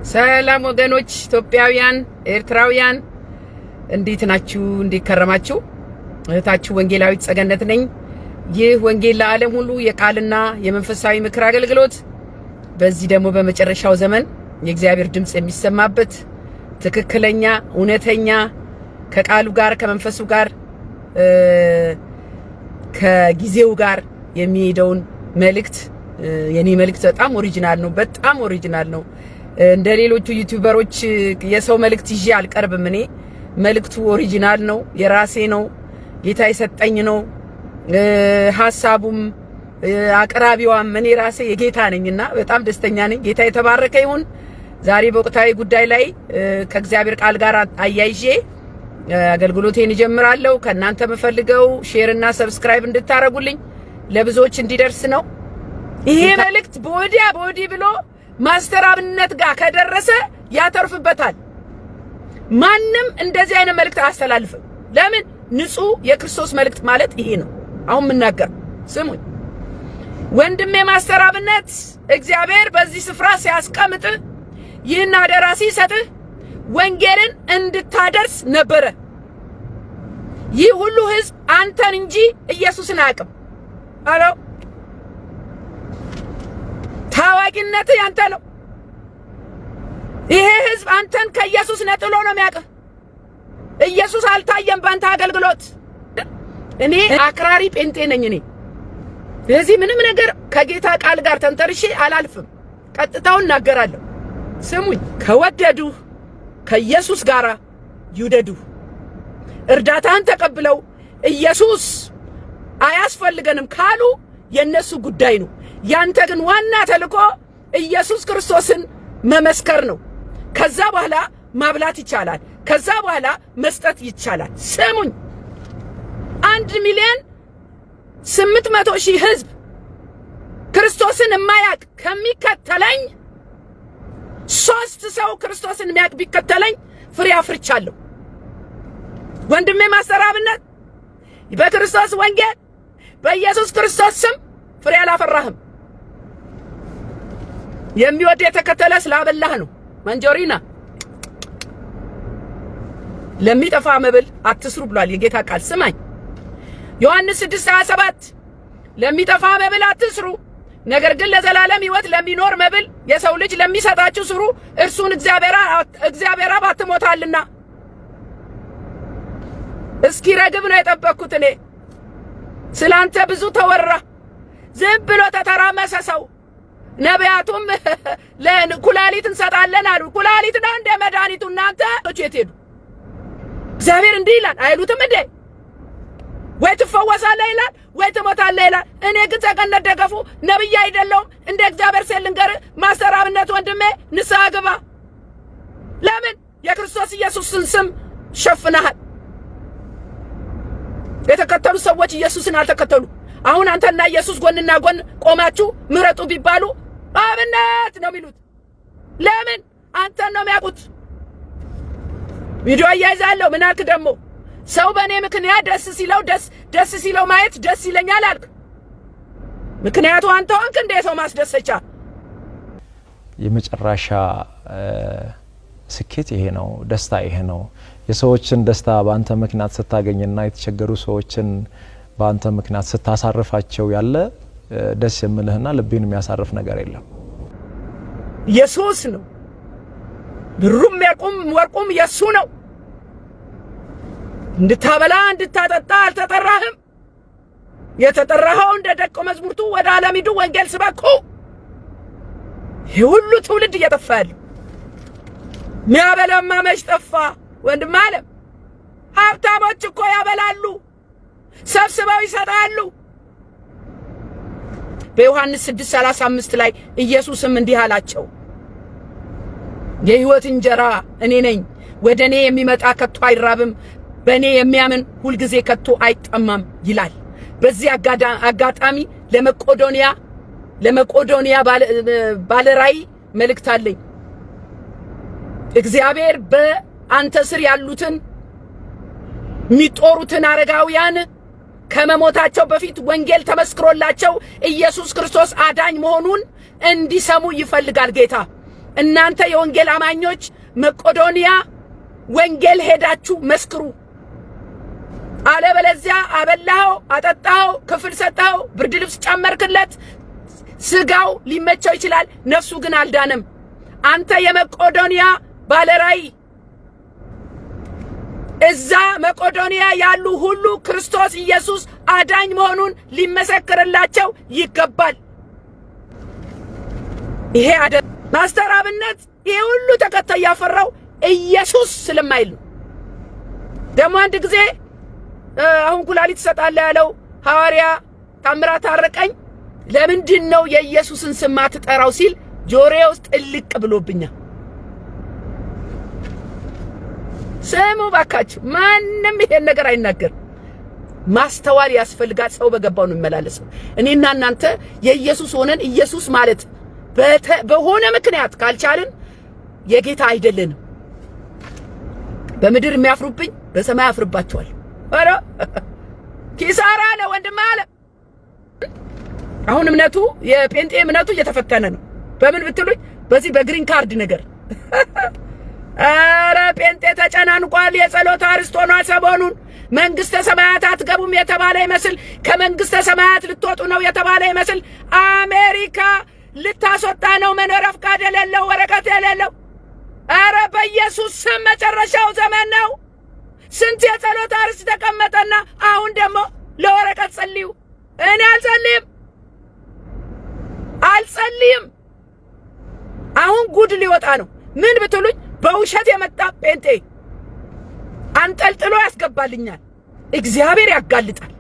ሰላም ወገኖች ኢትዮጵያውያን ኤርትራውያን እንዴት ናችሁ? እንዴት ከረማችሁ? እህታችሁ ወንጌላዊት ጸገነት ነኝ። ይህ ወንጌል ለዓለም ሁሉ የቃልና የመንፈሳዊ ምክር አገልግሎት በዚህ ደግሞ በመጨረሻው ዘመን የእግዚአብሔር ድምጽ የሚሰማበት ትክክለኛ እውነተኛ ከቃሉ ጋር ከመንፈሱ ጋር ከጊዜው ጋር የሚሄደውን መልእክት የኔ መልእክት በጣም ኦሪጂናል ነው። በጣም ኦሪጂናል ነው። እንደ ሌሎቹ ዩቲዩበሮች የሰው መልእክት ይዤ አልቀርብም። እኔ መልእክቱ ኦሪጂናል ነው፣ የራሴ ነው፣ ጌታ የሰጠኝ ነው። ሐሳቡም አቅራቢዋም እኔ ራሴ የጌታ ነኝና በጣም ደስተኛ ነኝ። ጌታ የተባረከ ይሁን። ዛሬ በወቅታዊ ጉዳይ ላይ ከእግዚአብሔር ቃል ጋር አያይዤ አገልግሎቴን እጀምራለሁ። ከናንተ መፈልገው ሼር እና ሰብስክራይብ እንድታረጉልኝ ለብዙዎች እንዲደርስ ነው። ይሄ መልእክት ቦዲ ብሎ ማስተር አብነት ጋር ከደረሰ ያተርፍበታል። ማንም እንደዚህ አይነት መልእክት አያስተላልፍም። ለምን? ንጹህ የክርስቶስ መልእክት ማለት ይሄ ነው። አሁን ምናገር ስሙኝ። ወንድሜ ማስተር አብነት እግዚአብሔር በዚህ ስፍራ ሲያስቀምጥ ይህን አደራ ሲሰጥህ ወንጌልን እንድታደርስ ነበረ። ይህ ሁሉ ህዝብ አንተን እንጂ ኢየሱስን አያውቅም። አሎ ታዋቂነት ያንተ ነው። ይሄ ህዝብ አንተን ከኢየሱስ ነጥሎ ነው የሚያውቅህ። ኢየሱስ አልታየም ባንተ አገልግሎት። እኔ አክራሪ ጴንጤ ነኝ። እኔ ስለዚህ ምንም ነገር ከጌታ ቃል ጋር ተንተርሼ አላልፍም። ቀጥታውን እናገራለሁ። ስሙኝ። ከወደዱህ ከኢየሱስ ጋር ይውደዱህ። እርዳታን ተቀብለው ኢየሱስ አያስፈልገንም ካሉ የነሱ ጉዳይ ነው። ያንተ ግን ዋና ተልኮ ኢየሱስ ክርስቶስን መመስከር ነው። ከዛ በኋላ ማብላት ይቻላል። ከዛ በኋላ መስጠት ይቻላል። ስሙኝ። 1,800,000 ህዝብ ክርስቶስን የማያውቅ ከሚከተለኝ 3 ሰው ክርስቶስን የሚያውቅ ቢከተለኝ ፍሬ አፍርቻለሁ። ወንድሜ ማስተር አብነት በክርስቶስ ወንጌል በኢየሱስ ክርስቶስ ስም ፍሬ አላፈራህም። የሚወድ የተከተለ ስላበላህ ነው። መንጆሪና ለሚጠፋ መብል አትስሩ ብሏል የጌታ ቃል። ስማኝ። ዮሐንስ 6:27 ለሚጠፋ መብል አትስሩ፣ ነገር ግን ለዘላለም ሕይወት ለሚኖር መብል የሰው ልጅ ለሚሰጣችሁ ስሩ፣ እርሱን እግዚአብሔር አብ አትሞታልና። እስኪ ረግብ ነው የጠበቅኩት እኔ። ስላንተ ብዙ ተወራ፣ ዝም ብሎ ተተራመሰ ሰው። ነቢያቱም ለኩላሊት እንሰጣለን አሉ። ኩላሊት ነው እንደ መድኃኒቱ። እናንተ የት ሄዱ? እግዚአብሔር እንዲህ ይላል አይሉትም እንዴ? ወይ ትፈወሳለህ ይላል ወይ ትሞታለህ ይላል። እኔ ግን ጸገነት ደገፉ ነብይ አይደለሁም። እንደ እግዚአብሔር ሴል ልንገርህ፣ ማስተር አብነት ወንድሜ ንስሐ ግባ። ለምን? የክርስቶስ ኢየሱስን ስም ሸፍነሃል። የተከተሉ ሰዎች ኢየሱስን አልተከተሉ። አሁን አንተና ኢየሱስ ጎንና ጎን ቆማችሁ ምረጡ ቢባሉ አብነት ነው የሚሉት። ለምን? አንተን ነው የሚያውቁት። ቪዲዮ አያይዛለሁ። ምን አልክ ደግሞ? ሰው በእኔ ምክንያት ደስ ሲለው ማየት ደስ ይለኛል አልክ። ምክንያቱ አንተ ሆንክ እንደ ሰው ማስደሰቻ። የመጨረሻ ስኬት ይሄ ነው፣ ደስታ ይሄ ነው። የሰዎችን ደስታ በአንተ ምክንያት ስታገኝና የተቸገሩ ሰዎችን በአንተ ምክንያት ስታሳርፋቸው ያለ ደስ የሚልህና ልብን የሚያሳርፍ ነገር የለም። ኢየሱስ ነው። ብሩም ወርቁም የሱ ነው። እንድታበላ እንድታጠጣ አልተጠራህም። የተጠራኸው እንደ ደቀ መዝሙርቱ ወደ ዓለም ሂዱ፣ ወንጌል ስበኩ። ይህ ሁሉ ትውልድ እየጠፋ ያለው ሚያበላማ መች ጠፋ? ወንድም ዓለም ሀብታሞች እኮ ያበላሉ፣ ሰብስበው ይሰጣሉ። በዮሐንስ 6:35 ላይ ኢየሱስም እንዲህ አላቸው፣ የሕይወት እንጀራ እኔ ነኝ። ወደ እኔ የሚመጣ ከቶ አይራብም፣ በእኔ የሚያምን ሁልጊዜ ከቶ አይጠማም ይላል። በዚህ አጋጣሚ ለመቄዶንያ ባለራዕይ መልእክት አለኝ። እግዚአብሔር በአንተ ስር ያሉትን የሚጦሩትን አረጋውያን ከመሞታቸው በፊት ወንጌል ተመስክሮላቸው ኢየሱስ ክርስቶስ አዳኝ መሆኑን እንዲሰሙ ይፈልጋል ጌታ። እናንተ የወንጌል አማኞች መቄዶንያ ወንጌል ሄዳችሁ መስክሩ። አለበለዚያ አበላው፣ አጠጣው፣ ክፍል ሰጣው፣ ብርድ ልብስ ጨመርክለት፣ ስጋው ሊመቸው ይችላል፣ ነፍሱ ግን አልዳነም። አንተ የመቄዶንያ ባለራይ እዛ መቄዶንያ ያሉ ሁሉ ክርስቶስ ኢየሱስ አዳኝ መሆኑን ሊመሰክርላቸው ይገባል። ይሄ ማስተር አብነት ይሄ ሁሉ ተከታይ ያፈራው ኢየሱስ ስለማይል ነው። ደግሞ አንድ ጊዜ አሁን ኩላሊት ሰጣለህ ያለው ሐዋርያ ታምራት አረቀኝ ለምንድን ነው የኢየሱስን ስም አትጠራው ሲል ጆሮዬ ውስጥ እልቅ ብሎብኛል። ስሙ ባካችሁ፣ ማንም ይሄን ነገር አይናገር። ማስተዋል ያስፈልጋል። ሰው በገባው ነው የሚመላለሰው። እኔና እናንተ የኢየሱስ ሆነን ኢየሱስ ማለት በሆነ ምክንያት ካልቻልን የጌታ አይደለንም። በምድር የሚያፍሩብኝ በሰማይ አፍርባቸዋል። አረ ኪሳራ አለ ወንድም አለ። አሁን እምነቱ የጴንጤ እምነቱ እየተፈተነ ነው። በምን ብትሉኝ በዚህ በግሪን ካርድ ነገር አረ ጴንጤ ተጨናንቋል። የጸሎት አርስቶ ነው ሰሞኑን። መንግስተ ሰማያት አትገቡም የተባለ ይመስል ከመንግስተ ሰማያት ልትወጡ ነው የተባለ ይመስል አሜሪካ ልታስወጣ ነው። መኖሪያ ፈቃድ የሌለው ወረቀት የሌለው። አረ በኢየሱስ ስም መጨረሻው ዘመን ነው። ስንት የጸሎት አርስ ተቀመጠና አሁን ደግሞ ለወረቀት ጸልዩ። እኔ አልጸልይም። አሁን ጉድ ሊወጣ ነው። ምን ብትሉኝ በውሸት የመጣ ጴንጤ አንጠልጥሎ ያስገባልኛል። እግዚአብሔር ያጋልጣል።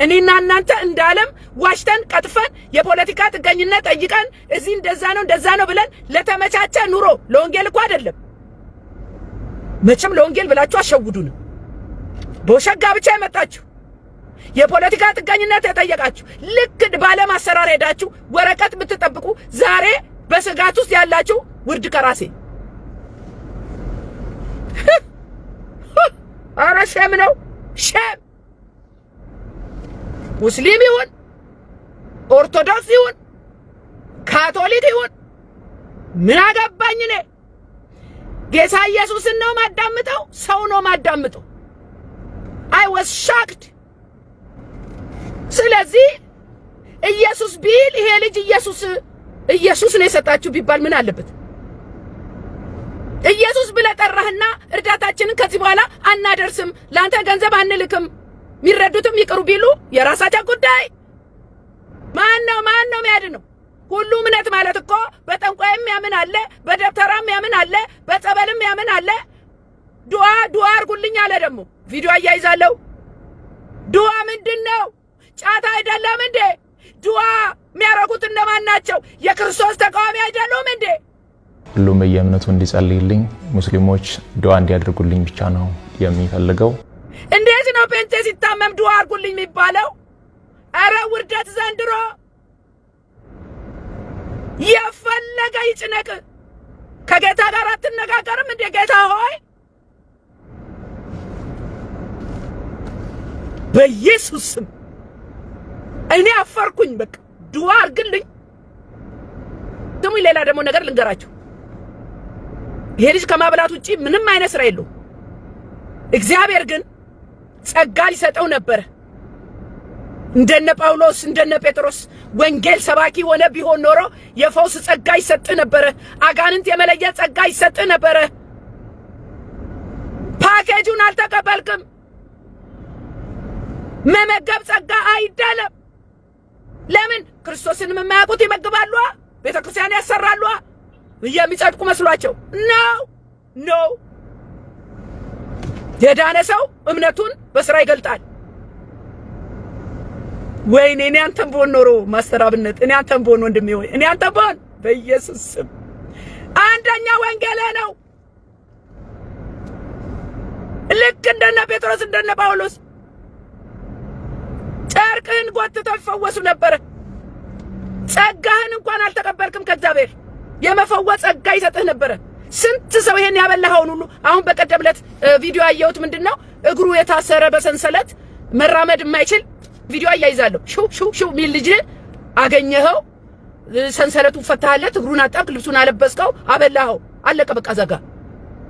እኔና እናንተ እንዳለም ዋሽተን ቀጥፈን የፖለቲካ ጥገኝነት ጠይቀን እዚህ እንደዛ ነው ብለን ለተመቻቸ ኑሮ ለወንጌል እኮ አይደለም። መቼም ለወንጌል ብላችሁ አሸውዱን። በውሸት ጋብቻ የመጣችሁ የፖለቲካ ጥገኝነት የጠየቃችሁ ልክ ባለም አሰራር ሄዳችሁ ወረቀት ብትጠብቁ ዛሬ በስጋት ውስጥ ያላችሁ ውርድ ከራሴ አረ ሸም ነው ሸም። ሙስሊም ይሁን ኦርቶዶክስ ይሁን ካቶሊክ ይሁን ምን አገባኝ እኔ። ጌታ ኢየሱስን ነው ማዳምጠው፣ ሰው ነው ማዳምጠው። I was shocked። ስለዚህ ኢየሱስ ቢል ይሄ ልጅ ኢየሱስ ነው የሰጣችሁ ቢባል ምን አለበት? ኢየሱስ ብለህ ጠራህና እርዳታችንን ከዚህ በኋላ አናደርስም፣ ላንተ ገንዘብ አንልክም፣ የሚረዱትም ይቅሩ ቢሉ የራሳቸው ጉዳይ። ማን ነው የሚያድነው? ሁሉ እምነት ማለት እኮ በጠንቋይም ያምን አለ፣ በደብተራም ያምን አለ፣ በጸበልም ያምን አለ። ዱዓ አድርጉልኝ አለ። ደግሞ ቪዲዮ አያይዛለሁ። ዱዓ ምንድነው? ጫት አይደለም እንዴ? ዱዓ የሚያረጉት እነማን ናቸው? የክርስቶስ ተቃዋሚ አይደሉም እንዴ? ሁሉም በየእምነቱ እንዲጸልይልኝ፣ ሙስሊሞች ዱዓ እንዲያደርጉልኝ ብቻ ነው የሚፈልገው። እንዴት ነው ጴንጤ ሲታመም ዱዓ አድርጉልኝ የሚባለው? አረ ውርደት ዘንድሮ የፈለገ ይጭነቅ ከጌታ ጋር አትነጋገርም እንዴ? ጌታ ሆይ በኢየሱስ ስም እኔ አፈርኩኝ። በቃ ዱዓ አድርግልኝ። ደግሞ ሌላ ደግሞ ነገር ልንገራችሁ። ይሄ ልጅ ከማብላት ውጪ ምንም አይነት ስራ የለውም። እግዚአብሔር ግን ጸጋ ሊሰጠው ነበር። እንደነ ጳውሎስ እንደነ ጴጥሮስ ወንጌል ሰባኪ ሆነ ቢሆን ኖሮ የፈውስ ጸጋ ይሰጥ ነበር። አጋንንት የመለየት ጸጋ ይሰጥ ነበር። ፓኬጁን አልተቀበልክም። መመገብ ጸጋ አይደለም። ለምን? ክርስቶስን የማያውቁት ይመግባሉ፣ ቤተክርስቲያን ያሰራሉ፣ የሚጸድቁ መስሏቸው ነው። የዳነ ሰው እምነቱን በስራ ይገልጣል። ወይኔ እኔ አንተን ብሆን ኖሮ ማስተር አብነት፣ እኔ አንተን ብሆን ወንድሜ፣ ወይ እኔ አንተን ብሆን በኢየሱስ ስም አንደኛ ወንጌል ነው። ልክ እንደነ ጴጥሮስ እንደነ ጳውሎስ ጨርቅህን ጎትተው ይፈወሱ ነበር። ጸጋህን እንኳን አልተቀበልክም ከእግዚአብሔር። የመፈወስ ጸጋ ይሰጥህ ነበር። ስንት ሰው ይሄን ያበላኸውን ሁሉ አሁን በቀደም ዕለት ቪዲዮ አየሁት። ምንድነው እግሩ የታሰረ በሰንሰለት መራመድ የማይችል ቪዲዮ አያይዛለሁ። ሹ ሚል ልጅ አገኘኸው። ሰንሰለቱ ፈታለት፣ እግሩን አጠብክ፣ ልብሱን አለበስከው፣ አበላኸው፣ አለቀ በቃ ዘጋ።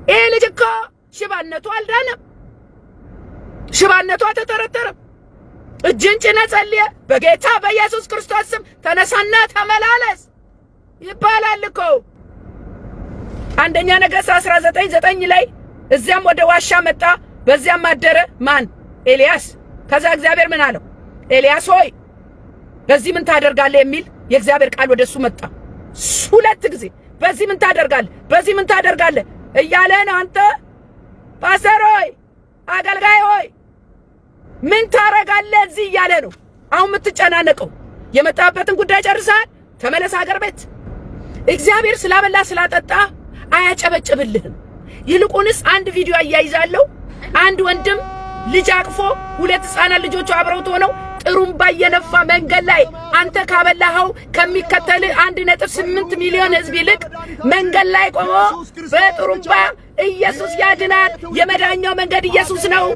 ይሄ ልጅ እኮ ሽባነቱ አልዳነም፣ ሽባነቱ አልተተረተረም። እጅን ጭነህ ጸልየህ በጌታ በኢየሱስ ክርስቶስ ስም ተነሳና ተመላለስ ይባላል እኮ። አንደኛ ነገሥት 19:9 ላይ እዚያም ወደ ዋሻ መጣ፣ በዚያም አደረ። ማን? ኤልያስ። ከዛ እግዚአብሔር ምን አለው? ኤልያስ ሆይ በዚህ ምን ታደርጋለህ የሚል የእግዚአብሔር ቃል ወደሱ መጣ። 2 ጊዜ በዚህ ምን ታደርጋለህ፣ በዚህ ምን ታደርጋለህ እያለህ አንተ ፓስተር ሆይ አገልጋይ ሆይ ምን ታረጋለህ እዚህ እያለ ነው አሁን የምትጨናነቀው። የመጣበትን ጉዳይ ጨርሰሃል፣ ተመለስ ሀገር ቤት። እግዚአብሔር ስላበላ ስላጠጣ አያጨበጭብልህም። ይልቁንስ አንድ ቪዲዮ አያይዛለሁ። አንድ ወንድም ልጅ አቅፎ 2 ህፃናት ልጆቹ አብረውት ሆነው ጥሩምባ እየነፋ መንገድ ላይ አንተ ካበላኸው ከሚከተል 1.8 ሚሊዮን ህዝብ ይልቅ መንገድ ላይ ቆሞ በጥሩምባ ኢየሱስ ያድናል፣ የመዳኛው መንገድ ኢየሱስ ነው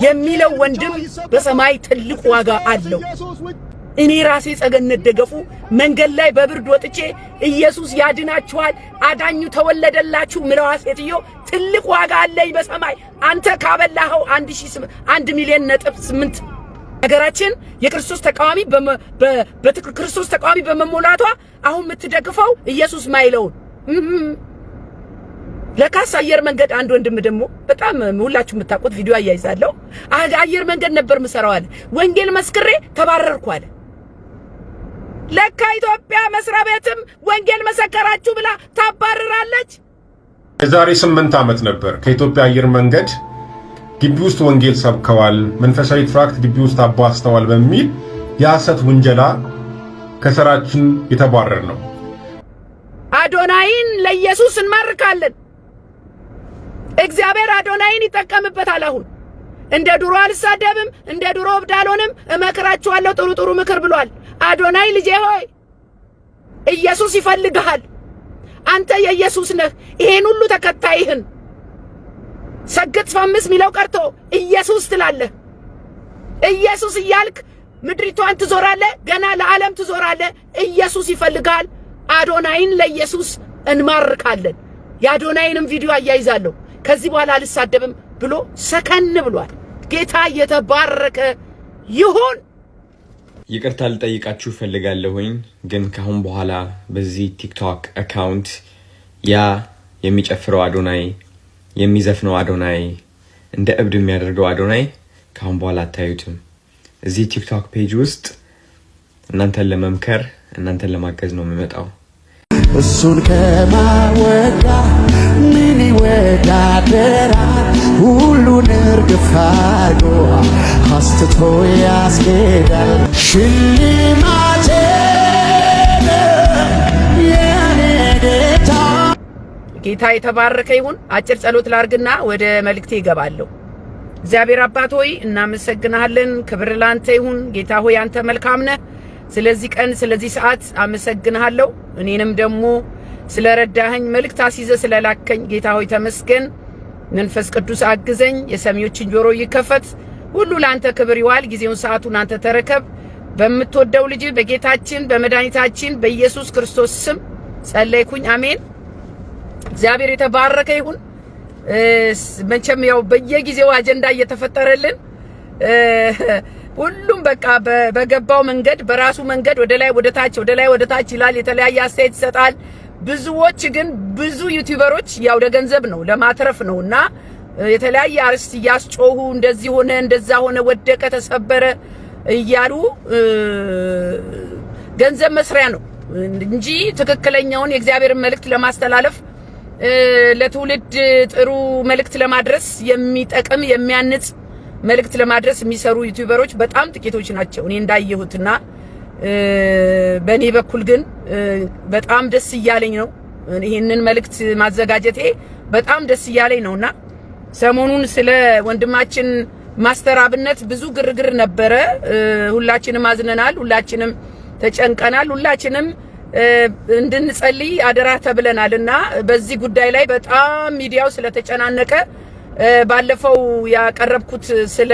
የሚለው ወንድም በሰማይ ትልቅ ዋጋ አለው። እኔ ራሴ ጸገነት ደገፉ መንገድ ላይ በብርድ ወጥቼ ኢየሱስ ያድናችኋል፣ አዳኙ ተወለደላችሁ ምለዋ ሴትዮ ትልቅ ዋጋ አለኝ በሰማይ። አንተ ካበላኸው 1 ሚሊዮን ነጥብ 8 ሀገራችን የክርስቶስ ተቃዋሚ ክርስቶስ ተቃዋሚ በመሞላቷ አሁን የምትደግፈው ኢየሱስ ማይለውን ለካስ አየር መንገድ አንድ ወንድም ደግሞ በጣም ሁላችሁ የምታውቁት ቪዲዮ አያይዛለሁ። አየር መንገድ ነበር ምሰራው አለ። ወንጌል መስክሬ ተባረርኩ አለ። ለካ ኢትዮጵያ መስሪያ ቤትም ወንጌል መሰከራችሁ ብላ ታባረራለች። የዛሬ 8 ዓመት ነበር ከኢትዮጵያ አየር መንገድ ግቢ ውስጥ ወንጌል ሰብከዋል፣ መንፈሳዊ ትራክት ግቢ ውስጥ አባስተዋል በሚል የሐሰት ውንጀላ ከስራችን የተባረር ነው። አዶናይን ለኢየሱስ እንማርካለን። እግዚአብሔር አዶናይን ይጠቀምበታል። አሁን እንደ ድሮ አልሳደብም፣ እንደ ድሮ እብድ አልሆንም፣ እመክራችኋለሁ ጥሩ ጥሩ ምክር ብሏል። አዶናይ ልጄ ሆይ ኢየሱስ ይፈልግሃል። አንተ የኢየሱስ ነህ። ይሄን ሁሉ ተከታይህን ሰግጥ ፈምስ ሚለው ቀርቶ ኢየሱስ ትላለህ። ኢየሱስ እያልክ ምድሪቷን ትዞራለህ፣ ገና ለዓለም ትዞራለህ። ኢየሱስ ይፈልግሃል። አዶናይን ለኢየሱስ እንማርካለን። የአዶናይንም ቪዲዮ አያይዛለሁ። ከዚህ በኋላ አልሳደብም ብሎ ሰከን ብሏል። ጌታ የተባረከ ይሁን። ይቅርታ ልጠይቃችሁ ፈልጋለሁኝ፣ ግን ካሁን በኋላ በዚህ ቲክቶክ አካውንት ያ የሚጨፍረው አዶናይ፣ የሚዘፍነው አዶናይ፣ እንደ እብድ የሚያደርገው አዶናይ ካሁን በኋላ አታዩትም። እዚህ ቲክቶክ ፔጅ ውስጥ እናንተን ለመምከር እናንተን ለማገዝ ነው የሚመጣው። እሱን ከማወጋ ምን ይወዳደራል? ሁሉን እርግፋዶ አስትቶ ያስኬዳል። ሽልማቴ የኔ ጌታ። ጌታ የተባረከ ይሁን። አጭር ጸሎት ላርግና ወደ መልእክቴ ይገባለሁ። እግዚአብሔር አባት ሆይ እናመሰግናለን። ክብር ላንተ ይሁን። ጌታ ሆይ አንተ መልካም ነህ። ስለዚህ ቀን ስለዚህ ሰዓት አመሰግናለሁ። እኔንም ደግሞ ስለረዳኸኝ መልእክት አስይዘ ስለላከኝ ጌታ ሆይ ተመስገን። መንፈስ ቅዱስ አግዘኝ፣ የሰሚዎችን ጆሮ ይከፈት። ሁሉ ላንተ ክብር ይዋል። ጊዜውን ሰዓቱን አንተ ተረከብ። በምትወደው ልጅ በጌታችን በመድኃኒታችን በኢየሱስ ክርስቶስ ስም ጸለይኩኝ፣ አሜን። እግዚአብሔር የተባረከ ይሁን። መቼም ያው በየጊዜው አጀንዳ እየተፈጠረልን ሁሉም በቃ በገባው መንገድ በራሱ መንገድ ወደ ላይ ወደ ታች ወደ ላይ ወደ ታች ይላል። የተለያየ አስተያየት ይሰጣል። ብዙዎች ግን ብዙ ዩቲዩበሮች ያው ለገንዘብ ነው ለማትረፍ ነውና የተለያየ አርዕስት እያስጮሁ እንደዚህ ሆነ እንደዛ ሆነ ወደቀ ተሰበረ እያሉ ገንዘብ መስሪያ ነው እንጂ ትክክለኛውን የእግዚአብሔር መልእክት ለማስተላለፍ ለትውልድ ጥሩ መልእክት ለማድረስ የሚጠቅም የሚያንጽ መልእክት ለማድረስ የሚሰሩ ዩቲዩበሮች በጣም ጥቂቶች ናቸው እኔ እንዳየሁትና በእኔ በኩል ግን በጣም ደስ እያለኝ ነው። ይሄንን መልእክት ማዘጋጀቴ በጣም ደስ እያለኝ ነውና ሰሞኑን ስለ ወንድማችን ማስተር አብነት ብዙ ግርግር ነበረ። ሁላችንም አዝነናል፣ ሁላችንም ተጨንቀናል፣ ሁላችንም እንድንጸልይ አደራ ተብለናልና በዚህ ጉዳይ ላይ በጣም ሚዲያው ስለተጨናነቀ ባለፈው ያቀረብኩት ስለ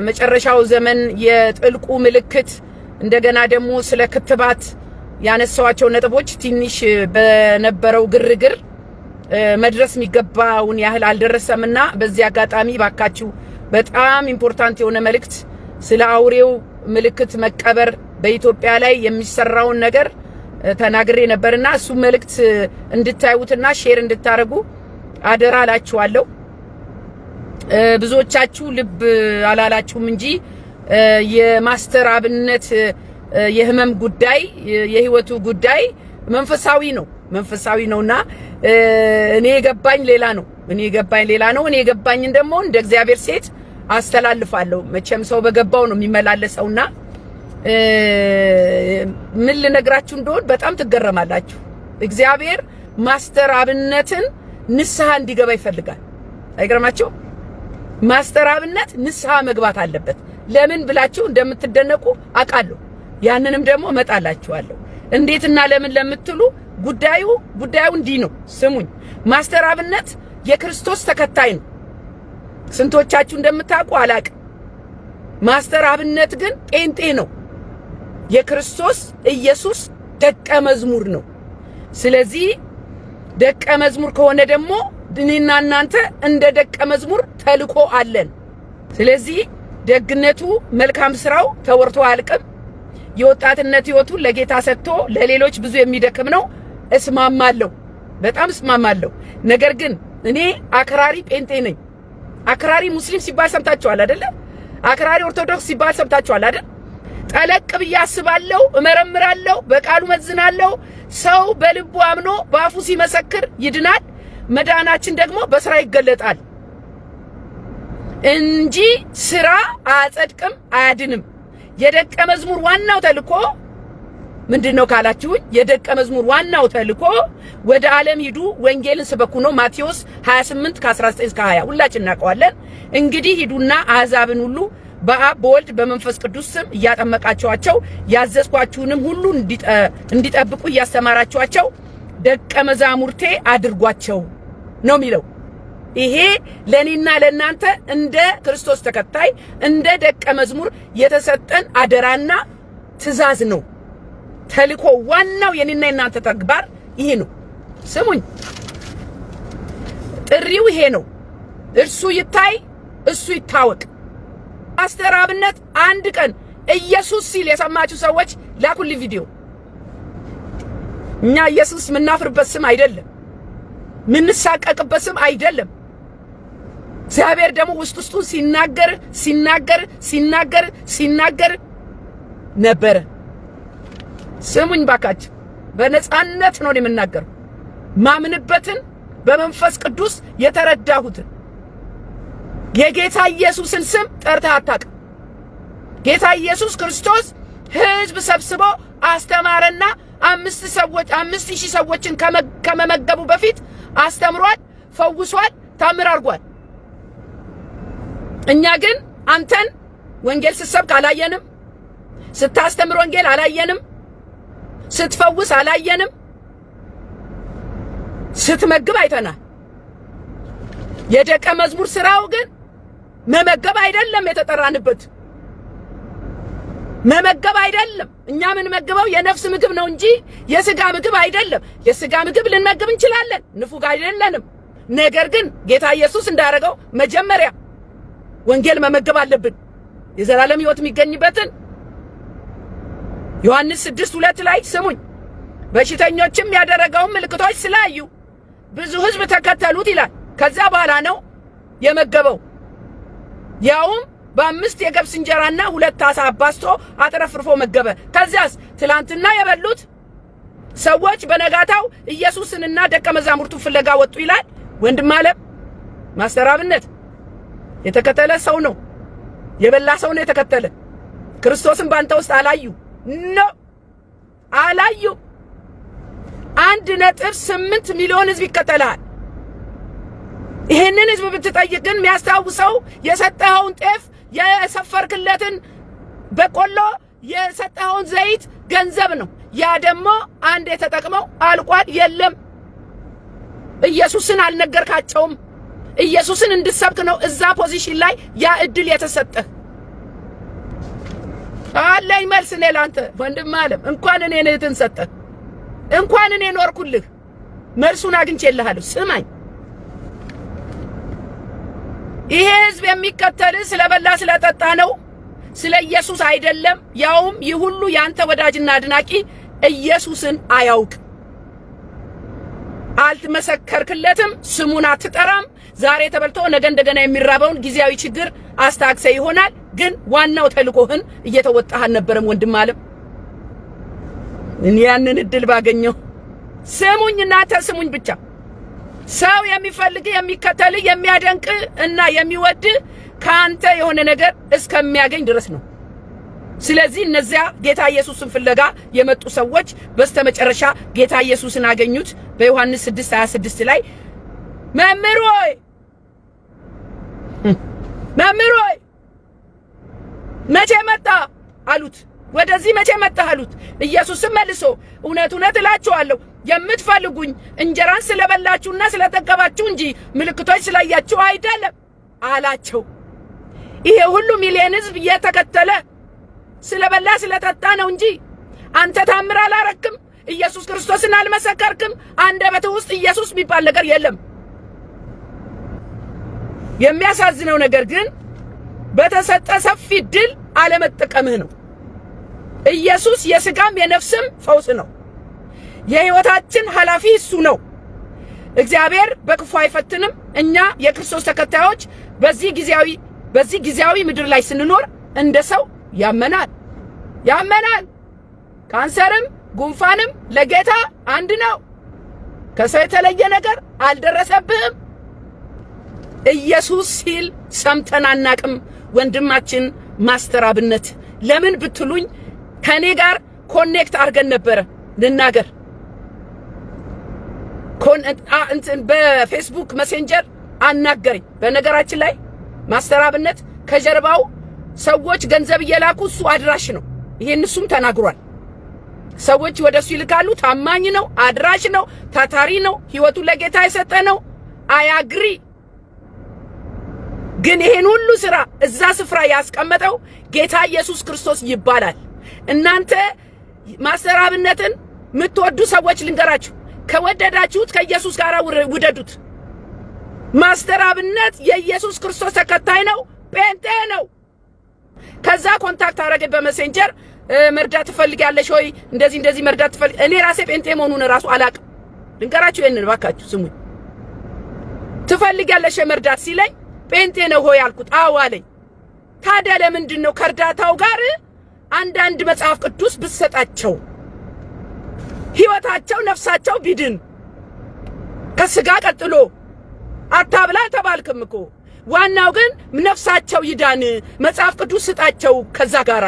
መጨረሻው ዘመን የጥልቁ ምልክት እንደገና ደግሞ ስለ ክትባት ያነሳዋቸው ነጥቦች ትንሽ በነበረው ግርግር መድረስ የሚገባውን ያህል አልደረሰምና በዚህ አጋጣሚ ባካችሁ በጣም ኢምፖርታንት የሆነ መልእክት ስለ አውሬው ምልክት መቀበር በኢትዮጵያ ላይ የሚሰራውን ነገር ተናግሬ ነበርና እሱ መልእክት እንድታዩትና ሼር እንድታረጉ አደራ አላችኋለሁ። ብዙዎቻችሁ ልብ አላላችሁም እንጂ የማስተር አብነት የህመም ጉዳይ የህይወቱ ጉዳይ መንፈሳዊ ነውና እኔ የገባኝ ሌላ ነው። እኔ የገባኝን ደግሞ እንደ እግዚአብሔር ሴት አስተላልፋለሁ። መቼም ሰው በገባው ነው የሚመላለሰውና ምን ልነግራችሁ እንደሆነ በጣም ትገረማላችሁ። እግዚአብሔር ማስተር አብነትን ንስሐ እንዲገባ ይፈልጋል። አይገርማችሁ? ማስተር አብነት ንስሐ መግባት አለበት። ለምን ብላችሁ እንደምትደነቁ አውቃለሁ። ያንንም ደግሞ እመጣላችኋለሁ። እንዴትና ለምን ለምትሉ ጉዳዩ እንዲህ ነው። ስሙኝ። ማስተር አብነት የክርስቶስ ተከታይ ነው። ስንቶቻችሁ እንደምታውቁ አላቅም። ማስተር አብነት ግን ጴንጤ ነው። የክርስቶስ ኢየሱስ ደቀ መዝሙር ነው። ስለዚህ ደቀ መዝሙር ከሆነ ደግሞ እኔና እናንተ እንደ ደቀ መዝሙር ተልኮ አለን። ስለዚህ ደግነቱ መልካም ስራው ተወርቶ አልቅም። የወጣትነት ህይወቱን ለጌታ ሰጥቶ ለሌሎች ብዙ የሚደክም ነው። እስማማለሁ፣ በጣም እስማማለሁ። ነገር ግን እኔ አክራሪ ጴንጤ ነኝ። አክራሪ ሙስሊም ሲባል ሰምታችኋል አይደለ? አክራሪ ኦርቶዶክስ ሲባል ሰምታችኋል አይደል? ጠለቅ ብዬ አስባለሁ፣ እመረምራለሁ፣ በቃሉ መዝናለሁ። ሰው በልቡ አምኖ በአፉ ሲመሰክር ይድናል። መዳናችን ደግሞ በስራ ይገለጣል እንጂ ስራ አያጸድቅም፣ አያድንም። የደቀ መዝሙር ዋናው ተልኮ ምንድነው ካላችሁ፣ የደቀ መዝሙር ዋናው ተልኮ ወደ ዓለም ሂዱ ወንጌልን ስበኩ ነው። ማቴዎስ 28 ከ19 እስከ 20 ሁላችን እናውቀዋለን። እንግዲህ ሂዱና አሕዛብን ሁሉ በአብ በወልድ በመንፈስ ቅዱስ ስም እያጠመቃችኋቸው ያዘዝኳችሁንም ሁሉ እንዲጠብቁ እያስተማራችኋቸው ደቀ መዛሙርቴ አድርጓቸው ነው የሚለው። ይሄ ለኔና ለናንተ እንደ ክርስቶስ ተከታይ እንደ ደቀ መዝሙር የተሰጠን አደራና ትእዛዝ ነው። ተልኮ ዋናው የኔና የናንተ ተግባር ይሄ ነው። ስሙኝ፣ ጥሪው ይሄ ነው። እርሱ ይታይ፣ እሱ ይታወቅ። ማስተር አብነት አንድ ቀን ኢየሱስ ሲል የሰማችሁ ሰዎች ላኩልኝ ቪዲዮ። እኛ ኢየሱስ ምናፍርበት ስም አይደለም፣ ምንሳቀቅበት ስም አይደለም። እግዚአብሔር ደግሞ ውስጡን ሲናገር ነበረ። ስሙኝ ባካችሁ፣ በነፃነት ነው የምናገረው። ማምንበትን በመንፈስ ቅዱስ የተረዳሁትን የጌታ ኢየሱስን ስም ጠርተህ አታውቅም። ጌታ ኢየሱስ ክርስቶስ ሕዝብ ሰብስቦ አስተማረና 5000 ሰዎችን ከመመገቡ በፊት አስተምሯል፣ ፈውሷል፣ ታምር አድርጓል። እኛ ግን አንተን ወንጌል ስትሰብክ አላየንም፣ ስታስተምር ወንጌል አላየንም፣ ስትፈውስ አላየንም፣ ስትመግብ አይተናል። የደቀ መዝሙር ስራው ግን መመገብ አይደለም። የተጠራንበት መመገብ አይደለም። እኛ የምንመግበው የነፍስ ምግብ ነው እንጂ የስጋ ምግብ አይደለም። የስጋ ምግብ ልንመግብ እንችላለን፣ ንፉግ አይደለንም። ነገር ግን ጌታ ኢየሱስ እንዳደረገው መጀመሪያ ወንጌል መመገብ አለብን። የዘላለም ሕይወት የሚገኝበትን ዮሐንስ 6:2 ላይ ስሙኝ፣ በሽተኞችም ያደረገውን ምልክቶች ስላዩ ብዙ ሕዝብ ተከተሉት ይላል። ከዛ በኋላ ነው የመገበው፣ ያውም በ5 የገብስ እንጀራና 2 ዓሣ አባስቶ አጥረፍርፎ መገበ። ከዚያስ ትላንትና የበሉት ሰዎች በነጋታው ኢየሱስንና ደቀ መዛሙርቱ ፍለጋ ወጡ ይላል። ወንድም አለም ማስተር አብነት የተከተለ ሰው ነው፣ የበላ ሰው ነው የተከተለ። ክርስቶስን ባንተ ውስጥ አላዩ። 1.8 ሚሊዮን ህዝብ ይከተላል። ይሄንን ህዝብ ብትጠይቅ ግን የሚያስታውሰው የሰጠኸውን ጤፍ፣ የሰፈርክለትን በቆሎ፣ የሰጠኸውን ዘይት፣ ገንዘብ ነው። ያ ደግሞ አንድ የተጠቅመው አልቋል። የለም ኢየሱስን አልነገርካቸውም። ኢየሱስን እንድትሰብክ ነው እዛ ፖዚሽን ላይ ያ እድል የተሰጠ። አለኝ መልስ እኔ ላንተ ወንድም ዓለም እንኳን እኔ እህትን ሰጠህ እንኳን እኔ ኖርኩልህ መልሱን አግኝቼልሃለሁ። ስማኝ ይሄ ህዝብ የሚከተልህ ስለበላ ስለጠጣ ነው፣ ስለ ኢየሱስ አይደለም። ያውም ይህ ሁሉ ያንተ ወዳጅና አድናቂ ኢየሱስን አያውቅ። አልተመሰከርክለትም፣ ስሙን አትጠራም። ዛሬ ተበልቶ ነገ እንደገና የሚራበውን ጊዜያዊ ችግር አስታክሰ ይሆናል፣ ግን ዋናው ተልቆህን እየተወጣህ አልነበረም ወንድም ዓለም። እኔ ያንን እድል ባገኘው ስሙኝ እናንተ ስሙኝ ብቻ። ሰው የሚፈልግ የሚከተል የሚያደንቅ እና የሚወድ ካንተ የሆነ ነገር እስከሚያገኝ ድረስ ነው። ስለዚህ እነዚያ ጌታ ኢየሱስን ፍለጋ የመጡ ሰዎች በስተመጨረሻ ጌታ ኢየሱስን አገኙት። በዮሐንስ 6:26 ላይ መምህር ሆይ መቼ መጣ አሉት። ወደዚህ መቼ መጣ አሉት። ኢየሱስም መልሶ እውነት እውነት እላችኋለሁ የምትፈልጉኝ እንጀራን ስለበላችሁና ስለጠገባችሁ እንጂ ምልክቶች ስላያችሁ አይደለም አላቸው። ይሄ ሁሉ ሚሊዮን ህዝብ እየተከተለ ስለበላ ስለጠጣ ነው እንጂ አንተ ታምር አላረክም፣ ኢየሱስ ክርስቶስን አልመሰከርክም። አንደበትህ ውስጥ ኢየሱስ የሚባል ነገር የለም። የሚያሳዝነው ነገር ግን በተሰጠ ሰፊ ድል አለመጠቀምህ ነው። ኢየሱስ የሥጋም የነፍስም ፈውስ ነው። የህይወታችን ኃላፊ እሱ ነው። እግዚአብሔር በክፉ አይፈትንም። እኛ የክርስቶስ ተከታዮች በዚህ ጊዜያዊ ምድር ላይ ስንኖር እንደ ሰው ያመናል። ካንሰርም ጉንፋንም ለጌታ አንድ ነው። ከሰው የተለየ ነገር አልደረሰብህም። ኢየሱስ ሲል ሰምተን አናቅም። ወንድማችን ማስተር አብነት ለምን ብትሉኝ ከኔ ጋር ኮኔክት አድርገን ነበረ ልናገር በፌስቡክ መሴንጀር አናገረኝ። በነገራችን ላይ ማስተር አብነት ከጀርባው ሰዎች ገንዘብ እየላኩ እሱ አድራሽ ነው። ይሄን እሱም ተናግሯል። ሰዎች ወደሱ ይልካሉ። ታማኝ ነው፣ አድራሽ ነው፣ ታታሪ ነው፣ ህይወቱን ለጌታ የሰጠ ነው። አያግሪ ግን ይሄን ሁሉ ስራ እዛ ስፍራ ያስቀመጠው ጌታ ኢየሱስ ክርስቶስ ይባላል። እናንተ ማስተር አብነትን የምትወዱ ሰዎች ልንገራችሁ፣ ከወደዳችሁት ከኢየሱስ ጋር ውደዱት። ማስተር አብነት የኢየሱስ ክርስቶስ ተከታይ ነው፣ ጴንጤ ነው። ከዛ ኮንታክት አደረገኝ በመሴንጀር መርዳት ትፈልጊያለሽ ወይ? እንደዚህ መርዳት ትፈልጊ? እኔ ራሴ ጴንጤ መሆኑን ራሱ አላቅም። ልንገራችሁ ይሄንን ባካችሁ ስሙኝ። ትፈልጊያለሽ መርዳት ሲለኝ ጴንጤ ነው ሆይ አልኩት። አዎ አለኝ። ታዲያ ለምንድን ነው ከእርዳታው ጋር አንዳንድ መጽሐፍ ቅዱስ ብትሰጣቸው ህይወታቸው ነፍሳቸው ቢድን ከስጋ ቀጥሎ አታብላ ተባልክም እኮ። ዋናው ግን ነፍሳቸው ይዳን መጽሐፍ ቅዱስ ስጣቸው። ከዛ ጋራ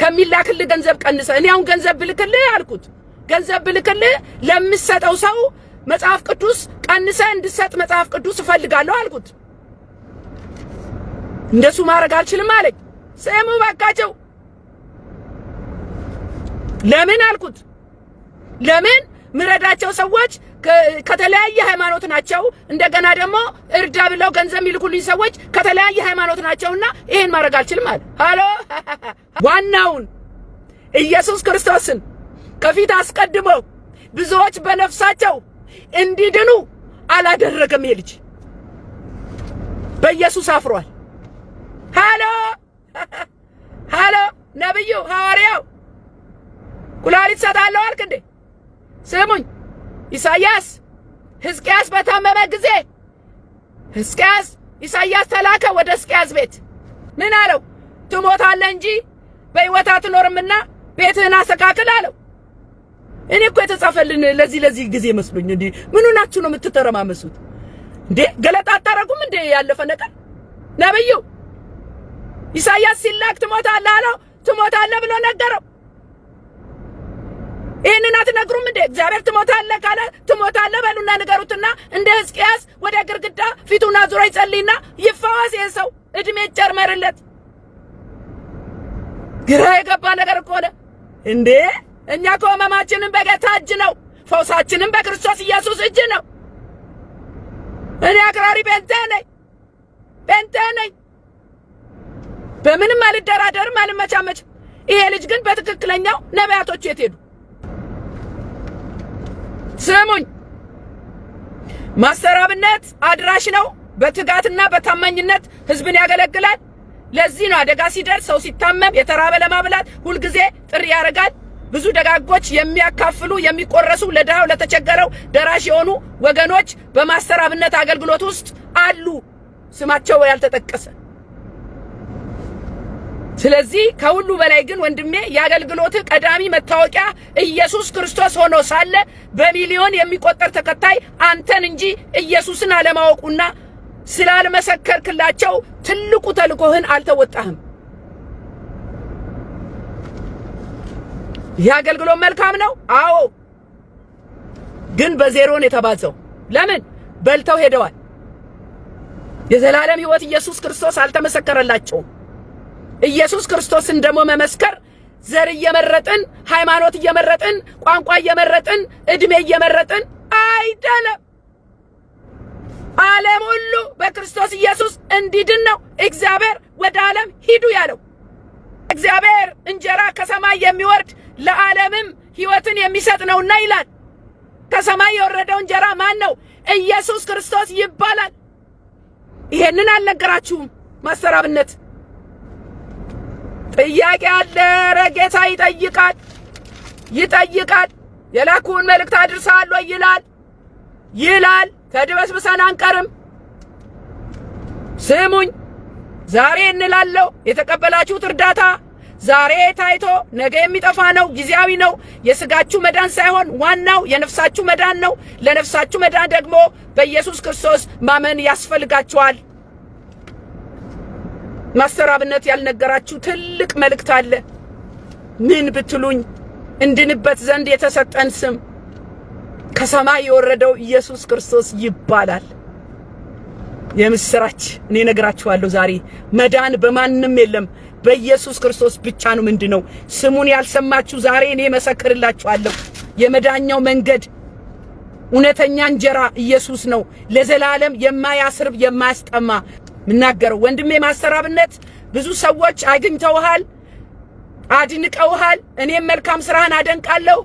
ከሚላክልህ ገንዘብ ቀንሰ። እኔ አሁን ገንዘብ ብልክልህ አልኩት፣ ገንዘብ ብልክልህ ለምሰጠው ሰው መጽሐፍ ቅዱስ ቀንሰ እንድሰጥ መጽሐፍ ቅዱስ እፈልጋለሁ አልኩት። እንደሱ ማድረግ አልችልም አለኝ። ስሙ ባካቸው። ለምን አልኩት። ለምን ምረዳቸው ሰዎች ከተለያየ ሃይማኖት ናቸው። እንደገና ደግሞ እርዳ ብለው ገንዘብ የሚልኩልኝ ሰዎች ከተለያየ ሃይማኖት ናቸውና ይሄን ማድረግ አልችልም አለ። ሃሎ ዋናውን ኢየሱስ ክርስቶስን ከፊት አስቀድሞ ብዙዎች በነፍሳቸው እንዲድኑ አላደረገም። ይልጅ በኢየሱስ አፍሯል። ሃሎ ነብዩ ሐዋርያው ኩላሊት ሰጣለሁ አልክ እንዴ? ስሙኝ። ሕዝቅያስ በታመመ ጊዜ ኢሳይያስ ተላከ ወደ ሕዝቅያስ ቤት። ምን አለው? ትሞታለህ እንጂ በሕይወት አትኖርምና ቤትህን አስተካክል አለው። እኔ እኮ የተጻፈልን ለዚህ ጊዜ መስሎኝ እንዴ። ምን ሆናችሁ ነው የምትተረማመሱት እንዴ? ገለጣ አታረጉም እንዴ? ያለፈ ነገር ነብዩ ኢሳይያስ ሲላክ ትሞታለህ አለው። ትሞታለህ ብሎ ነገረው። ይሄንን አትነግሩም እንዴ? እግዚአብሔር ትሞታለህ ካለ ትሞታለህ በሉና ንገሩትና እንደ ሕዝቅያስ ወደ ግርግዳ ፊቱን አዙሮ ይጸልይና ይፈወስ። ይሄ ሰው እድሜ ይጨመርለት። ግራ የገባ ነገር እኮ ነው እንዴ። እኛ እኮ ሕመማችንን በጌታ እጅ ነው፣ ፈውሳችንን በክርስቶስ ኢየሱስ እጅ ነው። እኔ አክራሪ ጴንጤ ነኝ። በምንም አልደራደርም፣ አልመቻመችም። ይሄ ልጅ ግን በትክክለኛው ነቢያቶቹ የት ሄዱ? ስሙኝ፣ ማስተር አብነት አድራሽ ነው። በትጋትና በታማኝነት ህዝብን ያገለግላል። ለዚህ ነው አደጋ ሲደርስ ሰው ሲታመም የተራበ ለማብላት ሁልጊዜ ጥሪ ያደርጋል። ብዙ ደጋጎች የሚያካፍሉ የሚቆረሱ ለድሃው ለተቸገረው ደራሽ የሆኑ ወገኖች በማስተር አብነት አገልግሎት ውስጥ አሉ፣ ስማቸው ያልተጠቀሰ። ስለዚህ ከሁሉ በላይ ግን ወንድሜ የአገልግሎት ቀዳሚ መታወቂያ ኢየሱስ ክርስቶስ ሆኖ ሳለ በሚሊዮን የሚቆጠር ተከታይ አንተን እንጂ ኢየሱስን አለማወቁና ስላልመሰከርክላቸው ትልቁ ተልኮህን አልተወጣህም። ይህ አገልግሎት መልካም ነው። አዎ፣ ግን በዜሮን የተባዘው ለምን? በልተው ሄደዋል። የዘላለም ሕይወት ኢየሱስ ክርስቶስ አልተመሰከረላቸውም። ኢየሱስ ክርስቶስን ደግሞ መመስከር ዘር እየመረጥን ሃይማኖት እየመረጥን ቋንቋ እየመረጥን እድሜ እየመረጥን አይደለም። ዓለም ሁሉ በክርስቶስ ኢየሱስ እንዲድን ነው እግዚአብሔር ወደ ዓለም ሂዱ ያለው። እግዚአብሔር እንጀራ ከሰማይ የሚወርድ ለዓለምም ሕይወትን የሚሰጥ ነውና ይላል። ከሰማይ የወረደው እንጀራ ማን ነው? ኢየሱስ ክርስቶስ ይባላል። ይሄንን አልነገራችሁም? ማስተር አብነት ጥያቄ አለ። ጌታ ይጠይቃል። የላኩን መልእክት አድርሰሃል ወይ ይላል። ተድበስብሰን አንቀርም። ስሙኝ፣ ዛሬ እንላለሁ የተቀበላችሁት እርዳታ ዛሬ ታይቶ ነገ የሚጠፋ ነው፣ ጊዜያዊ ነው። የስጋችሁ መዳን ሳይሆን ዋናው የነፍሳችሁ መዳን ነው። ለነፍሳችሁ መዳን ደግሞ በኢየሱስ ክርስቶስ ማመን ያስፈልጋችኋል። ማስተር አብነት ያልነገራችሁ ትልቅ መልእክት አለ። ምን ብትሉኝ እንድንበት ዘንድ የተሰጠን ስም ከሰማይ የወረደው ኢየሱስ ክርስቶስ ይባላል። የምስራች እኔ ነግራችኋለሁ። ዛሬ መዳን በማንም የለም፣ በኢየሱስ ክርስቶስ ብቻ ነው። ምንድነው? ስሙን ያልሰማችሁ ዛሬ እኔ መሰክርላችኋለሁ። የመዳኛው መንገድ እውነተኛ እንጀራ ኢየሱስ ነው፣ ለዘላለም የማያስርብ የማያስጠማ። ምናገረው ወንድሜ ማስተር አብነት ብዙ ሰዎች አግኝተውሃል፣ አድንቀውሃል። እኔም መልካም ስራህን አደንቃለሁ።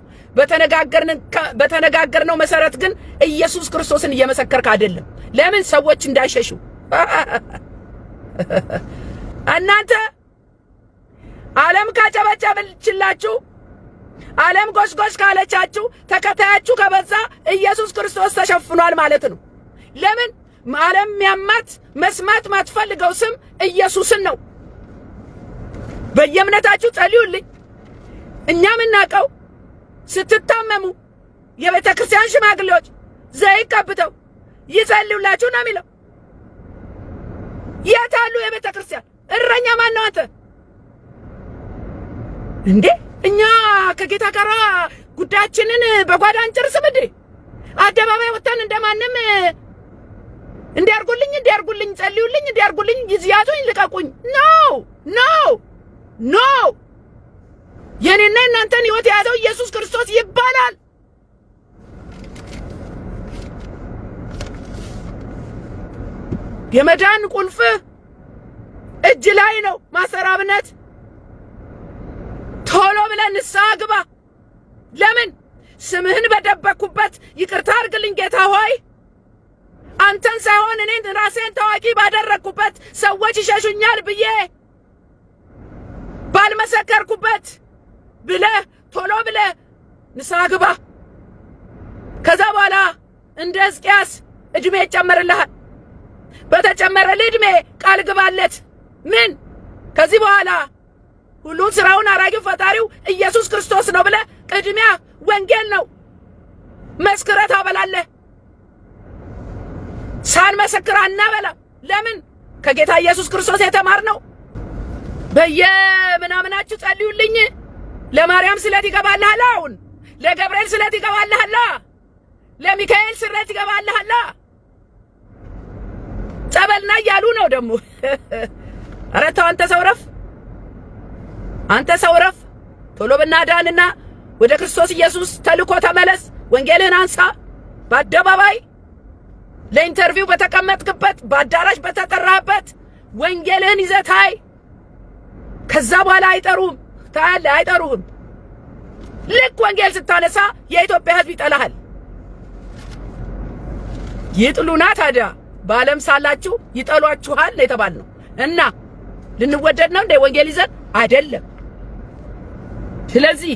በተነጋገርነው መሰረት ግን ኢየሱስ ክርስቶስን እየመሰከርክ አይደለም። ለምን? ሰዎች እንዳይሸሹ። እናንተ ዓለም ካጨበጨበችላችሁ፣ ዓለም ጎስጎስ ካለቻችሁ፣ ተከታያችሁ ከበዛ ኢየሱስ ክርስቶስ ተሸፍኗል ማለት ነው። ለምን? ዓለም ያማት መስማት ማትፈልገው ስም ኢየሱስን ነው። በየእምነታችሁ ጸልዩልኝ። እኛ ምናቀው ስትታመሙ የቤተ ክርስቲያን ሽማግሌዎች ዘይት ቀብተው ይጸልዩላችሁ ነው የሚለው። የት አሉ የቤተ ክርስቲያን እረኛ? ማን ነው አንተ እንዴ? እኛ ከጌታ ጋር ጉዳያችንን በጓዳ እንጨርስም እንዴ? አደባባይ ወጥተን እንደማንም እንዲያርጉልኝ ጸልዩልኝ፣ እንዲያርጉልኝ፣ ይያዙኝ፣ ልቀቁኝ። ኖ የኔና እናንተን ሕይወት የያዘው ኢየሱስ ክርስቶስ ይባላል። የመዳን ቁልፍ እጅ ላይ ነው። ማስተር አብነት ቶሎ ብለህ ንስሐ ግባ። ለምን? ስምህን በደበኩበት ይቅርታ አድርግልኝ ጌታ ሆይ፣ አንተን ሳይሆን እኔን ራሴን ታዋቂ ባደረኩበት ሰዎች ይሸሹኛል ብዬ ባልመሰከርኩበት ብለህ ቶሎ ብለህ ንስሐ ግባ። ከዛ በኋላ እንደ ሕዝቅያስ እድሜ ይጨመርልሃል። በተጨመረልህ እድሜ ቃል ግባለት። ምን? ከዚህ በኋላ ሁሉን ስራውን አራጊው ፈጣሪው ኢየሱስ ክርስቶስ ነው ብለህ ቅድሚያ ወንጌል ነው መስክረህ ታበላለህ። ሳንመሰክር አናበላም። ለምን? ከጌታ ኢየሱስ ክርስቶስ የተማርነው። በየምናምናችሁ ጸልዩልኝ። ለማርያም ስለት ይገባልሃል። አሁን ለገብርኤል ስለት ይገባልሃል። ለሚካኤል ስለት ይገባልሃል። ጸበልና እያሉ ነው ደግሞ። ኧረ ተው አንተ ሰው ረፍ። ቶሎ ብናዳንና ወደ ክርስቶስ ኢየሱስ ተልኮ ተመለስ። ወንጌልህን አንሳ። በአደባባይ ለኢንተርቪው በተቀመጥክበት በአዳራሽ በተጠራበት ወንጌልህን ይዘታይ። ከዛ በኋላ አይጠሩም። ታያለህ። አይጠሩህም። ልክ ወንጌል ስታነሳ የኢትዮጵያ ሕዝብ ይጠላሃል። ይጥሉና ታዲያ በዓለም ሳላችሁ ይጠሏችኋል ነው የተባልነው። እና ልንወደድ ነው እንደ ወንጌል ይዘን አይደለም። ስለዚህ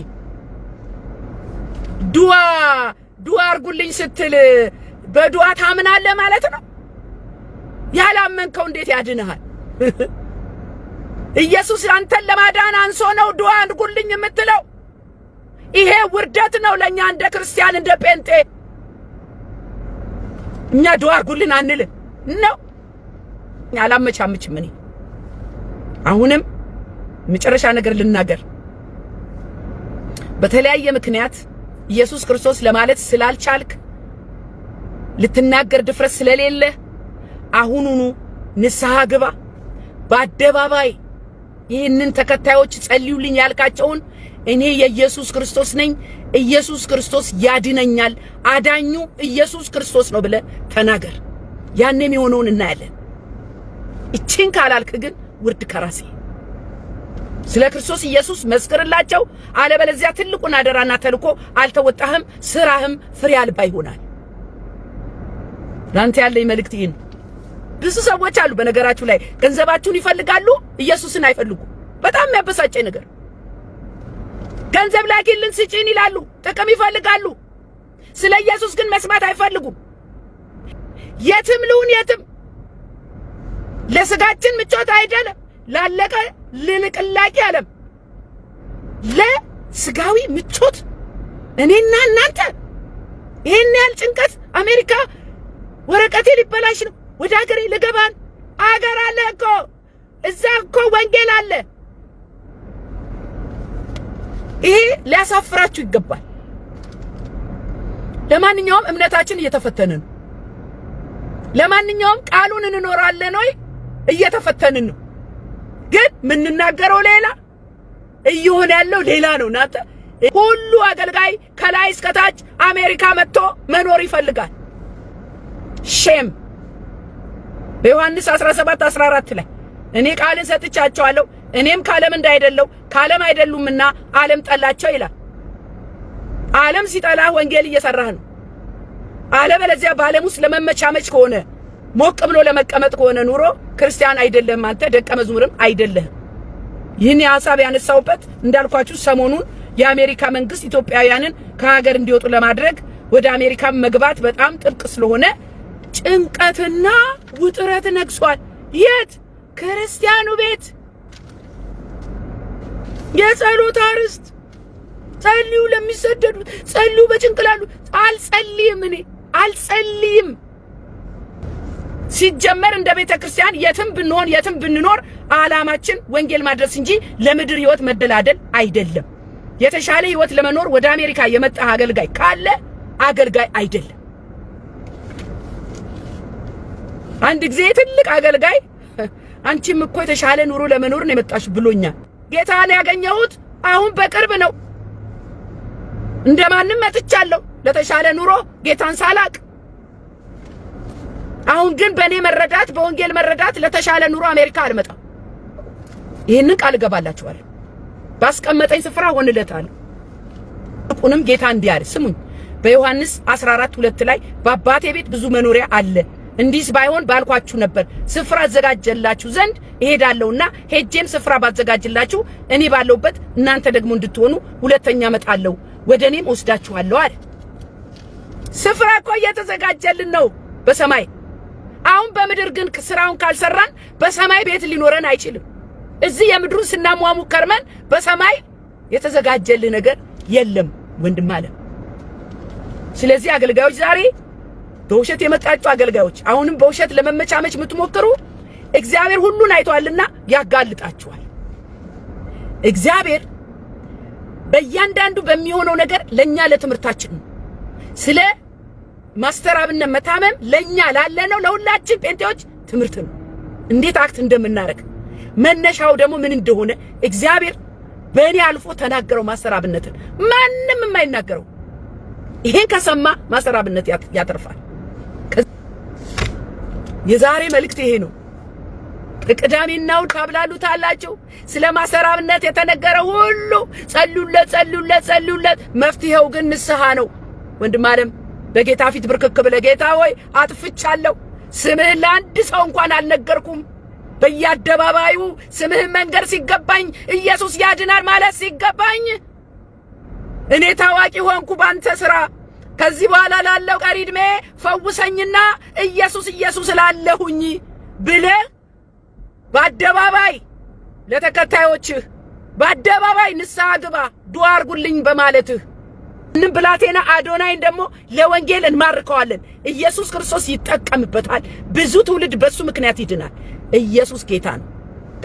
ዱዓ አርጉልኝ ስትል በዱዓ ታምናለህ ማለት ነው። ያላመንከው እንዴት ያድንሃል? ኢየሱስ አንተን ለማዳን አንሶ ነው ዱዓ አርጉልኝ የምትለው? ይሄ ውርደት ነው ለኛ እንደ ክርስቲያን እንደ ጴንጤ። እኛ ዱዓ አርጉልን አንልም ነው። አላመቻምችም። እኔ አሁንም መጨረሻ ነገር ልናገር። በተለያየ ምክንያት ኢየሱስ ክርስቶስ ለማለት ስላልቻልክ ልትናገር ድፍረት ስለሌለ አሁኑኑ ንስሐ ግባ። በአደባባይ ይህንን ተከታዮች ጸልዩልኝ ያልካቸውን እኔ የኢየሱስ ክርስቶስ ነኝ፣ ኢየሱስ ክርስቶስ ያድነኛል፣ አዳኙ ኢየሱስ ክርስቶስ ነው ብለህ ተናገር። ያንም የሆነውን እናያለን። እቺን ካላልክ ግን ውርድ ከራሴ። ስለ ክርስቶስ ኢየሱስ መስክርላቸው፣ አለበለዚያ ትልቁን አደራና ተልኮ አልተወጣህም፣ ስራህም ፍሬ አልባ ይሆናል። ላንተ ያለኝ መልእክት ይሄን። ብዙ ሰዎች አሉ በነገራችሁ ላይ ገንዘባችሁን ይፈልጋሉ፣ ኢየሱስን አይፈልጉ። በጣም የሚያበሳጨኝ ነገር ገንዘብ ላኪልን ስጪን ይላሉ፣ ጥቅም ይፈልጋሉ። ስለ ኢየሱስ ግን መስማት አይፈልጉም። የትም ልሁን የትም ለስጋችን ምቾት አይደለም፣ ላለቀ ልንቅላቂ ዓለም ለስጋዊ ምቾት እኔና እናንተ ይሄን ያህል ጭንቀት። አሜሪካ ወረቀቴ ሊበላሽ ነው፣ ወደ ሀገሬ ልገባን። አገር አለ እኮ እዛ እኮ ወንጌል አለ። ይሄ ሊያሳፍራችሁ ይገባል። ለማንኛውም እምነታችን እየተፈተነ ነው። ለማንኛውም ቃሉን እንኖራለን ወይ እየተፈተንን ነው። ግን ምንናገረው ሌላ እየሆነ ያለው ሌላ ነው። እናንተ ሁሉ አገልጋይ ከላይ እስከ ታች አሜሪካ መጥቶ መኖር ይፈልጋል። ሼም በዮሐንስ 17:14 ላይ እኔ ቃልን ሰጥቻቸዋለሁ እኔም ካለም እንዳይደለው ካለም አይደሉምና ዓለም ጠላቸው ይላል። ዓለም ሲጠላህ ወንጌል እየሰራህ ነው። አለበለዚያ በዓለም ውስጥ ለመመቻመች ከሆነ ሞቅ ብሎ ለመቀመጥ ከሆነ ኑሮ ክርስቲያን አይደለም፣ አንተ ደቀ መዝሙርም አይደለህም። ይህን ሐሳብ ያነሳውበት እንዳልኳችሁ ሰሞኑን የአሜሪካ መንግስት ኢትዮጵያውያንን ከሀገር እንዲወጡ ለማድረግ ወደ አሜሪካ መግባት በጣም ጥብቅ ስለሆነ ጭንቀትና ውጥረት ነግሷል። የት? ክርስቲያኑ ቤት። የጸሎት አርዕስት ጸልዩ፣ ለሚሰደዱት ጸልዩ፣ በጭንቅላሉ አልጸልይም። እኔ አልጸልይም። ሲጀመር እንደ ቤተ ክርስቲያን የትም ብንሆን የትም ብንኖር ዓላማችን ወንጌል ማድረስ እንጂ ለምድር ህይወት መደላደል አይደለም። የተሻለ ህይወት ለመኖር ወደ አሜሪካ የመጣ አገልጋይ ካለ አገልጋይ አይደለም። አንድ ጊዜ ትልቅ አገልጋይ አንቺም እኮ የተሻለ ኑሮ ለመኖር ነው የመጣሽ ብሎኛል። ጌታን ያገኘሁት አሁን በቅርብ ነው። እንደማንም መጥቻለሁ ለተሻለ ኑሮ ጌታን ሳላቅ። አሁን ግን በእኔ መረዳት በወንጌል መረዳት ለተሻለ ኑሮ አሜሪካ አልመጣም። ይሄንን ቃል ገባላችኋለሁ። ባስቀመጠኝ ስፍራ ሆንለታለሁ። ቁንም ጌታ እንዲህ አለ፣ ስሙኝ። በዮሐንስ 14:2 ላይ በአባቴ ቤት ብዙ መኖሪያ አለ፣ እንዲስ ባይሆን ባልኳችሁ ነበር። ስፍራ አዘጋጀላችሁ ዘንድ እሄዳለሁና ሄጄም ስፍራ ባዘጋጅላችሁ እኔ ባለሁበት እናንተ ደግሞ እንድትሆኑ ሁለተኛ እመጣለሁ፣ ወደ እኔም ወስዳችኋለሁ አለ። ስፍራ እኮ እየተዘጋጀልን ነው በሰማይ። አሁን በምድር ግን ስራውን ካልሰራን በሰማይ ቤት ሊኖረን አይችልም። እዚህ የምድሩን ስናሟሙ ከርመን በሰማይ የተዘጋጀልን ነገር የለም ወንድም አለ። ስለዚህ አገልጋዮች ዛሬ በውሸት የመጣችሁ አገልጋዮች አሁንም በውሸት ለመመቻመች የምትሞክሩ እግዚአብሔር ሁሉን አይቷልና ያጋልጣችኋል። እግዚአብሔር በእያንዳንዱ በሚሆነው ነገር ለኛ ለትምህርታችን ነው። ስለ ማስተር አብነት መታመም ለኛ ላለነው ለሁላችን ጴንጤዎች ትምህርት ነው። እንዴት አክት እንደምናረግ መነሻው ደግሞ ምን እንደሆነ እግዚአብሔር በእኔ አልፎ ተናገረው። ማስተር አብነትን ማንም የማይናገረው ይሄን ከሰማ ማስተር አብነት ያተርፋል። የዛሬ መልእክት ይሄ ነው። ቅዳሜና እሑድ ታብላሉታላችሁ። ስለ ማሰራብነት የተነገረ ሁሉ ጸልዩለት። መፍትሄው ግን ንስሐ ነው። ወንድም ዓለም በጌታ ፊት ብርክክ ብለህ ጌታ ሆይ አጥፍቻለሁ፣ ስምህን ለአንድ ሰው እንኳን አልነገርኩም። በየአደባባዩ ስምህን መንገር ሲገባኝ ኢየሱስ ያድናል ማለት ሲገባኝ እኔ ታዋቂ ሆንኩ ባንተ ሥራ። ከዚህ በኋላ ላለው ቀሪ ዕድሜ ፈውሰኝና ኢየሱስ እላለሁኝ ብለህ በአደባባይ ለተከታዮችህ በአደባባይ ንስሐ ግባ ዱዓ አድርጉልኝ በማለትህ እንም ብላቴና አዶናይን ደግሞ ለወንጌል እንማርከዋለን። ኢየሱስ ክርስቶስ ይጠቀምበታል። ብዙ ትውልድ በሱ ምክንያት ይድናል። ኢየሱስ ጌታ ነው።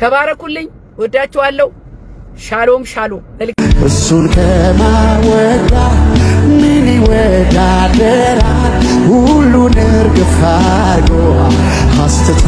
ተባረኩልኝ። ወዳችኋለሁ። ሻሎም ሻሎም። እሱን ከማወዳ ምን ይወዳደራል? ሁሉን እርግፍ አድርጎ አስትቶ